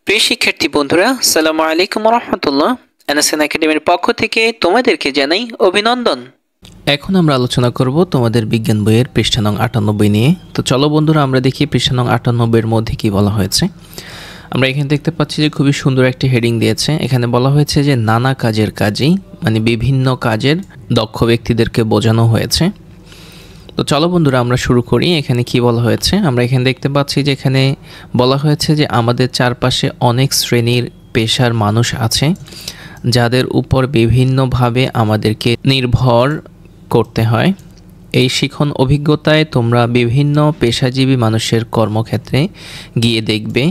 প্রিয় শিক্ষার্থী বন্ধুরা, আসসালামু আলাইকুম ওয়া রাহমাতুল্লাহ। এনএসএন একাডেমির পক্ষ থেকে তোমাদেরকে জানাই অভিনন্দন। এখন আমরা আলোচনা করব তোমাদের বিজ্ঞান বইয়ের পৃষ্ঠা নং 98 নিয়ে। তো চলো বন্ধুরা, আমরা দেখি পৃষ্ঠা নং 98 এর মধ্যে কি বলা হয়েছে। আমরা এখানে দেখতে পাচ্ছি যে খুবই সুন্দর একটি হেডিং দিয়েছে। এখানে বলা হয়েছে যে নানা কাজের কাজী, মানে বিভিন্ন কাজের দক্ষ ব্যক্তিদেরকে বোঝানো হয়েছে। তো চলো বন্ধুরা, আমরা শুরু করি। এখানে কি বলা হয়েছে আমরা এখানে দেখতে পাচ্ছি যে এখানে বলা হয়েছে যে আমাদের চারপাশে অনেক শ্রেণীর পেশার মানুষ আছে যাদের উপর বিভিন্নভাবে আমাদেরকে নির্ভর করতে হয়। এই শিখন অভিজ্ঞতায় তোমরা বিভিন্ন পেশাজীবী মানুষের কর্মক্ষেত্রে গিয়ে দেখবে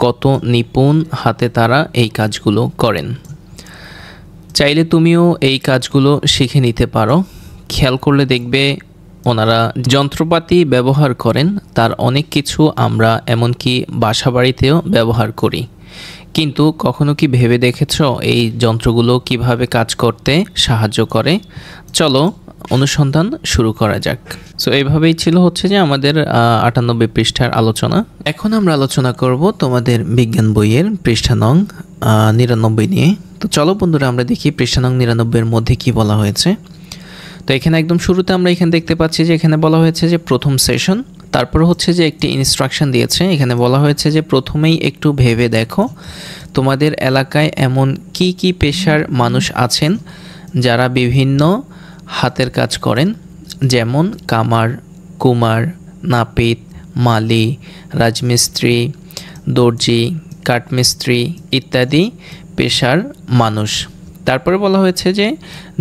কত নিপুণ হাতে তারা এই কাজগুলো করেন। চাইলে তুমিও এই কাজগুলো শিখে নিতে পারো। খেয়াল করলে দেখবে ওনারা যন্ত্রপাতি ব্যবহার করেন, তার অনেক কিছু আমরা এমনকি বাসাবাড়িতেও ব্যবহার করি। কিন্তু কখনো কি ভেবে দেখেছো এই যন্ত্রগুলো কিভাবে কাজ করতে সাহায্য করে? চলো অনুসন্ধান শুরু করা যাক। সো এইভাবেই ছিল হচ্ছে যে আমাদের 98 পৃষ্ঠার আলোচনা। এখন আমরা আলোচনা করব তোমাদের বিজ্ঞান বইয়ের পৃষ্ঠা নং 99 নিয়ে। তো চলো বন্ধুরা, আমরা দেখি পৃষ্ঠা নং 99 এর মধ্যে কি বলা হয়েছে। তো এখানে একদম শুরুতে আমরা এখানে দেখতে পাচ্ছি যে এখানে বলা হয়েছে যে প্রথম সেশন, তারপর হচ্ছে যে একটি ইনস্ট্রাকশন দিয়েছে। এখানে বলা হয়েছে যে প্রথমেই একটু ভেবে দেখো তোমাদের এলাকায় এমন কি কি পেশার মানুষ আছেন যারা বিভিন্ন হাতের কাজ করেন, যেমন কামার, কুমার, নাপিত, মালি, রাজমিস্ত্রি, দর্জি, কাঠমিস্ত্রি ইত্যাদি পেশার মানুষ। তারপরে বলা হয়েছে যে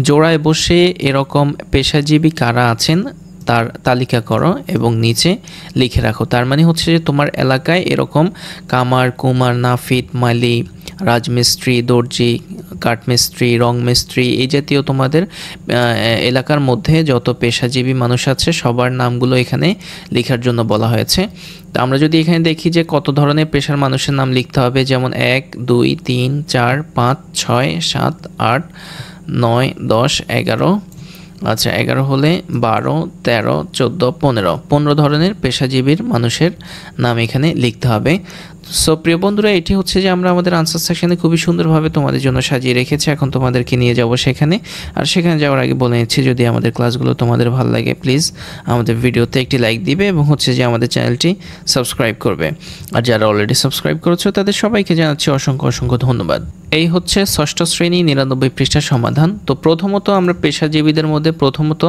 জোড়ায় বসে এরকম পেশাজীবী কারা আছেন তার তালিকা করো এবং নিচে লিখে রাখো। তার মানে হচ্ছে যে তোমার এলাকায় এরকম কামার, কুমার, নাফিত, মালি, রাজমিস্ত্রি, দর্জি, কাঠমিস্ত্রি, রং মিস্ত্রি এই জাতীয় তোমাদের এলাকার মধ্যে যত পেশাজীবী মানুষ আছে সবার নামগুলো এখানে লেখার জন্য বলা হয়েছে। তো আমরা যদি এখানে দেখি যে কত ধরনের পেশার মানুষের নাম লিখতে হবে, যেমন 1, 2, 3, 4, 5, 6, 7, 8, 9, 10, 11, আচ্ছা 11 হলে 12, 13, 14, 15 ধরনের পেশাজীবীর মানুষের নাম এখানে লিখতে হবে। সো প্রিয় বন্ধুরা, এটি হচ্ছে যে আমরা আমাদের আনসার সেকশনে খুবই সুন্দরভাবে তোমাদের জন্য সাজিয়ে রেখেছি। এখন তোমাদেরকে নিয়ে যাব সেখানে। আর সেখানে যাওয়ার আগে বলে নিচ্ছি, যদি আমাদের ক্লাসগুলো তোমাদের ভালো লাগে প্লিজ আমাদের ভিডিওতে একটি লাইক দিবে এবং হচ্ছে যে আমাদের চ্যানেলটি সাবস্ক্রাইব করবে। আর যারা অলরেডি সাবস্ক্রাইব করেছো তাদের সবাইকে জানাচ্ছি অসংখ্য অসংখ্য ধন্যবাদ। এই হচ্ছে ষষ্ঠ শ্রেণী 99 পৃষ্ঠার সমাধান। তো প্রথমত আমরা পেশাজীবীদের মধ্যে প্রথমত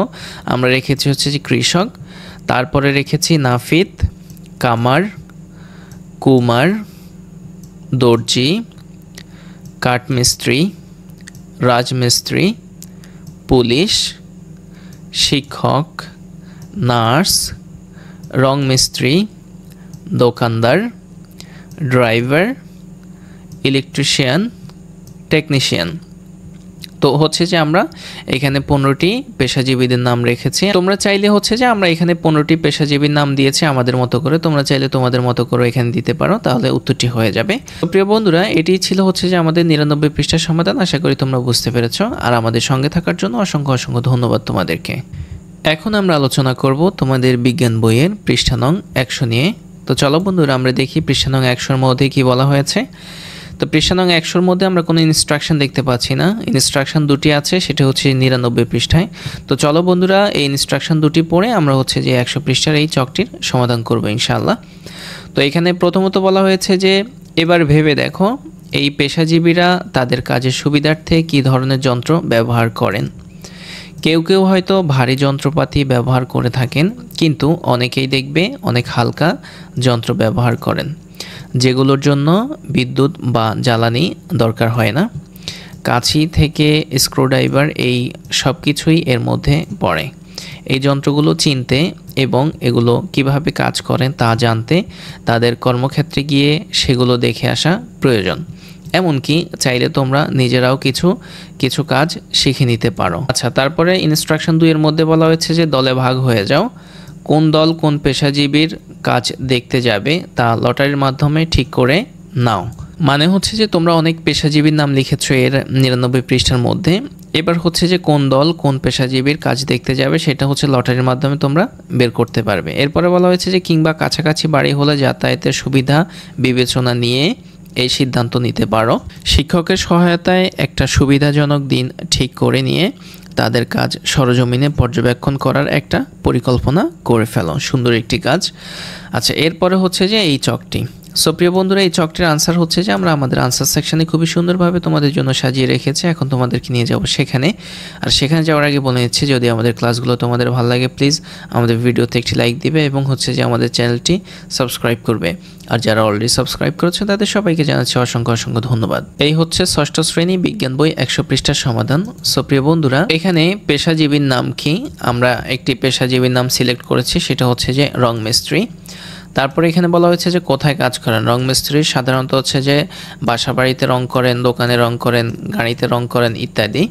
আমরা রেখেছি হচ্ছে যে কৃষক, তারপরে রেখেছি নাফিত, কামার, কুমার, দর্জি, কাঠমিস্ত্রি, রাজমিস্ত্রি, পুলিশ, শিক্ষক, নার্স, রং মিস্ত্রি, দোকানদার, ড্রাইভার, ইলেকট্রিশিয়ান, টেকনিশিয়ান। তো হচ্ছে যে আমরা এখানে 15টি পেশাজীবীদের নাম রেখেছি। তোমরা চাইলে হচ্ছে যে আমরা এখানে 15টি পেশাজীবীর নাম দিয়েছি আমাদের মতো করে, তোমরা চাইলে তোমাদের মতো করে এখানে দিতে পারো, তাহলে উত্তরটি হয়ে যাবে। তো প্রিয় বন্ধুরা, এটি ছিল হচ্ছে যে আমাদের 99 পৃষ্ঠার সমাধান। আশা করি তোমরা বুঝতে পেরেছো। আর আমাদের সঙ্গে থাকার জন্য অসংখ্য অসংখ্য ধন্যবাদ তোমাদেরকে। এখন আমরা আলোচনা করব তোমাদের বিজ্ঞান বইয়ের পৃষ্ঠা নং 100 নিয়ে। তো চলো বন্ধুরা, আমরা দেখি পৃষ্ঠা নং 100 মধ্যে কি বলা হয়েছে। তো পৃষ্ঠা নং 100 মধ্যে আমরা কোনো ইনস্ট্রাকশন দেখতে পাচ্ছি না। ইনস্ট্রাকশন দুটি আছে, সেটা হচ্ছে 99 পৃষ্ঠায়। তো চলো বন্ধুরা, এই ইনস্ট্রাকশন দুটি পড়ে আমরা হচ্ছে যে 100 পৃষ্ঠার এই চকটির সমাধান করব ইনশাআল্লাহ। তো এখানে প্রথমত বলা হয়েছে যে এবার ভেবে দেখো এই পেশাজীবীরা তাদের কাজের সুবিধার্থে কী ধরনের যন্ত্র ব্যবহার করেন। কেউ কেউ হয়তো ভারী যন্ত্রপাতি ব্যবহার করে থাকেন, কিন্তু অনেকেই দেখবে অনেক হালকা যন্ত্র ব্যবহার করেন, যেগুলোর জন্য বিদ্যুৎ বা জ্বালানি দরকার হয় না। কাঁচি থেকে স্ক্রুড্রাইভার এই সব কিছুই এর মধ্যে পড়ে। এই যন্ত্রগুলো চিনতে এবং এগুলো কিভাবে কাজ করেন তা জানতে তাদের কর্মক্ষেত্রে গিয়ে সেগুলো দেখে আসা প্রয়োজন। এমনকি চাইলে তোমরা নিজেরাও কিছু কিছু কাজ শিখে নিতে পারো। আচ্ছা, তারপরে ইনস্ট্রাকশন 2 এর মধ্যে বলা হয়েছে যে দলে ভাগ হয়ে যাও। কোন দল কোন পেশাজীবীর কাজ দেখতে যাবে তা লটারির মাধ্যমে ঠিক করে নাও। মানে হচ্ছে যে তোমরা অনেক পেশাজীবীর নাম লিখেছো এর 99 পৃষ্ঠার মধ্যে। এবার হচ্ছে যে কোন দল কোন পেশাজীবীর কাজ দেখতে যাবে সেটা হচ্ছে লটারির মাধ্যমে তোমরা বের করতে পারবে। এরপরে বলা হয়েছে যে কিংবা কাছাকাছি বাড়ি হলে যাতায়াতের সুবিধা বিবেচনা নিয়ে এই সিদ্ধান্ত নিতে পারো। শিক্ষকের সহায়তায় একটা সুবিধাজনক দিন ঠিক করে নিয়ে তাদের কাজ সরজমিনে পর্যবেক্ষণ করার একটা পরিকল্পনা করে ফেলো। সুন্দর একটি কাজ। আচ্ছা, এরপরে হচ্ছে যে এই চকটি। সো প্রিয় বন্ধুরা, এই চকটির আনসার হচ্ছে যে আমরা আমাদের আনসার সেকশনে খুবই সুন্দরভাবে তোমাদের জন্য সাজিয়ে রেখেছি। এখন তোমাদেরকে নিয়ে যাব সেখানে। আর সেখানে যাওয়ার আগে বলে নিচ্ছি, যদি আমাদের ক্লাসগুলো তোমাদের ভালো লাগে প্লিজ আমাদের ভিডিওতে একটি লাইক দিবে এবং হচ্ছে যে আমাদের চ্যানেলটি সাবস্ক্রাইব করবে। আর যারা অলরেডি সাবস্ক্রাইব করেছে তাদের সবাইকে জানাচ্ছি অসংখ্য অসংখ্য ধন্যবাদ। এই হচ্ছে ষষ্ঠ শ্রেণী বিজ্ঞান বই 100 পৃষ্ঠার সমাধান। সো প্রিয় বন্ধুরা, এখানে পেশাজীবীর নাম কি? আমরা একটি পেশাজীবীর নাম সিলেক্ট করেছি, সেটা হচ্ছে যে রং মিস্ত্রি। তারপরে এখানে বলা হয়েছে যে কোথায় কাজ করেন। রং মিস্ত্রি সাধারণত হচ্ছে যে বাসা বাড়িতে রং করেন, দোকানে রং করেন, গাড়িতে রং করেন ইত্যাদি।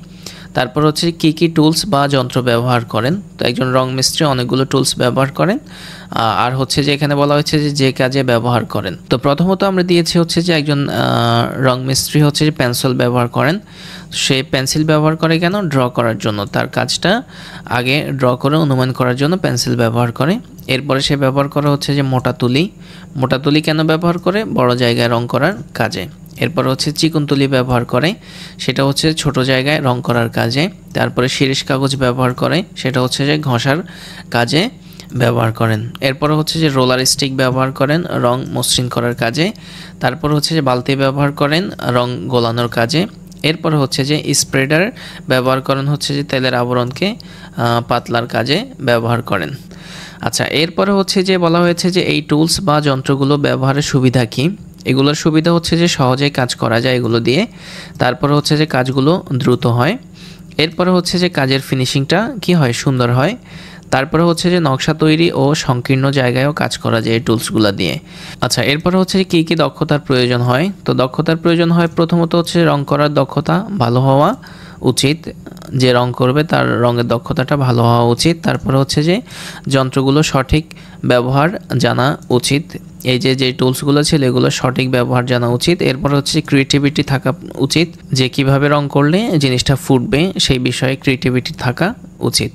তারপর হচ্ছে কী কী টুলস বা যন্ত্র ব্যবহার করেন। তো একজন রং মিস্ত্রি অনেকগুলো টুলস ব্যবহার করেন। আর হচ্ছে যে এখানে বলা হয়েছে যে কাজে ব্যবহার করেন। তো প্রথমত আমরা দিয়েছি হচ্ছে যে একজন রং মিস্ত্রি হচ্ছে যে পেন্সিল ব্যবহার করেন। সে পেন্সিল ব্যবহার করে কেন? ড্র করার জন্য। তার কাজটা আগে ড্র করে অনুমান করার জন্য পেন্সিল ব্যবহার করে। এরপরে সে ব্যবহার করে হচ্ছে যে মোটা তুলি। মোটা তুলি কেন ব্যবহার করে? বড় জায়গায় রং করার কাজে। এরপর হচ্ছে চিকন তুলি ব্যবহার করে, সেটা হচ্ছে ছোট জায়গায় রং করার কাজে। তারপরে শিরিষ কাগজ ব্যবহার করে, সেটা হচ্ছে যে ঘষার কাজে ব্যবহার করেন। এরপর হচ্ছে যে রোলার স্টিক ব্যবহার করেন রং মসৃণ করার কাজে। তারপর হচ্ছে যে বালতি ব্যবহার করেন রং গোলানোর কাজে। এরপর হচ্ছে যে স্প্রেডার ব্যবহার করেন হচ্ছে যে তেলের আবরণকে পাতলার কাজে ব্যবহার করেন। আচ্ছা, এরপরে হচ্ছে যে বলা হয়েছে যে এই টুলস বা যন্ত্রগুলো ব্যবহারের সুবিধা কী? এগুলোর সুবিধা হচ্ছে যে সহজেই কাজ করা যায় এগুলো দিয়ে। তারপরে হচ্ছে যে কাজগুলো দ্রুত হয়। এরপরে হচ্ছে যে কাজের ফিনিশিংটা কি হয়? সুন্দর হয়। তারপরে হচ্ছে যে নকশা তৈরি ও সংকীর্ণ জায়গায়ও কাজ করা যায় এই টুলসগুলো দিয়ে। আচ্ছা, এরপরে হচ্ছে যে কী কী দক্ষতার প্রয়োজন হয়। তো দক্ষতার প্রয়োজন হয় প্রথমত হচ্ছে রং করার দক্ষতা ভালো হওয়া উচিত। যে রং করবে তার রঙের দক্ষতাটা ভালো হওয়া উচিত। তারপরে হচ্ছে যে যন্ত্রগুলো সঠিক ব্যবহার জানা উচিত। এই যে টুলসগুলো ছিল এগুলো সঠিক ব্যবহার জানা উচিত। এরপর হচ্ছে ক্রিয়েটিভিটি থাকা উচিত, যে কিভাবে রং করলে জিনিসটা ফুটবে সেই বিষয়ে ক্রিয়েটিভিটি থাকা উচিত।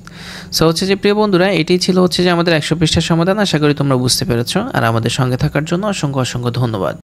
সো হচ্ছে যে প্রিয় বন্ধুরা, এটি ছিল হচ্ছে যে আমাদের 100 পৃষ্ঠার সমাধান। আশা করি তোমরা বুঝতে পেরেছো। আর আমাদের সঙ্গে থাকার জন্য অসংখ্য অসংখ্য ধন্যবাদ।